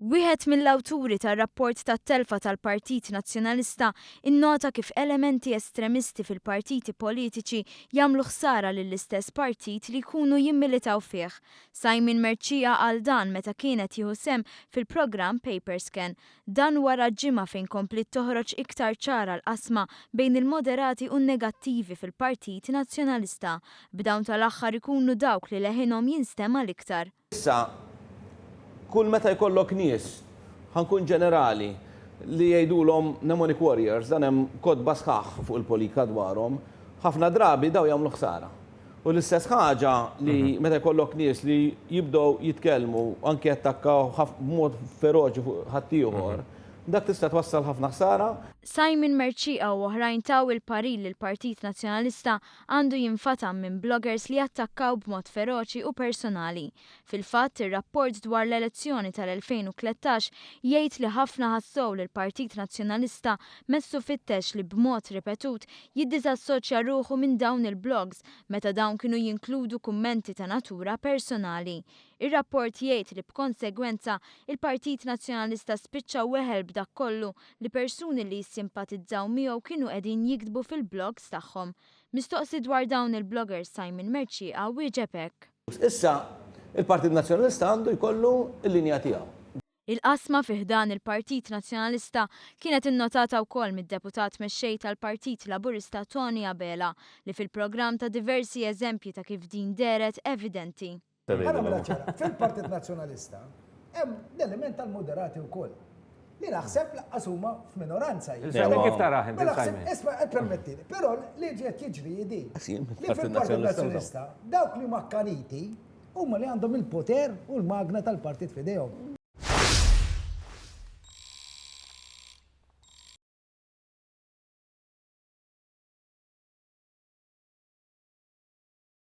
Wieħed mill-awturi tar-rapport tat-telfa tal-Partit Nazzjonalista innota kif elementi estremisti fil-partiti politiċi jagħmlu ħsara lill-istess partit li jkunu jimmilitaw fih. Simon Merċija qal dan meta kienet jieħu sehem fil-programm Paperscan. Dan wara ġimgħa fejn komplit toħroġ iktar ċara l-qasma bejn il-moderati u n-negattivi fil-Partit Nazzjonalista. B'dawn tal-aħħar ikunu dawk li leħinhom jinstema l-iktar. Kull meta jkollok nies, ħankun ġenerali, li jgħidulhom mnemonic warriors, dan hemm kodba sħaħ fuq il-politika dwarhom, ħafna drabi daw jagħmlu ħsara. U l-istess ħaġa li meta jkollok nies li jibdew jitkellmu anke jattakkaw b'mod feroċi fuq ħadd ieħor, dak tista' twassal ħafna ħsara. Simon Merċija u oħrajn taw il-parir li l-Partit Nazzjonalista għandu jinfatam minn bloggers li attakkaw b'mod feroċi u personali. Fil-fatt, ir-rapport dwar l-elezzjoni tal-2013 jgħid li ħafna ħassew li l-Partit Nazzjonalista messu fittex li b'mod ripetut jiddiżassoċja ruħu minn dawn il-blogs meta dawn kienu jinkludu kummenti ta' natura personali. Ir-rapport jgħid li b'konsegwenza il-Partit Nazzjonalista spiċċa weħel b'dak kollu li persuni li jissimpatizzaw miegħu kienu qegħdin jiktbu fil-blogs tagħhom. Mistoqsi dwar dawn il-bloggers Simon Merċija wieġeb hekk. Issa il-Partit Nazzjonalista għandu jkollu l-linja tiegħu. Il-qasma fiħdan il-Partit Nazzjonalista kienet innotata wkoll mid-deputat mexxej tal-Partit Laburista Tony Abela li fil-programm ta' diversi eżempji ta' kif din deret evidenti. Fil-Partit Nazzjonalista hemm l-element tal-moderati wkoll. Li naħseb laqqas huma f'minoranza. Kif taraħ inti Isma' permettili, però li ġiet jiġri jidi. Li fil-Partit Nazzjonalista dawk li makkaniti huma li għandhom il-poter u l-magna tal-partit f'idejhom.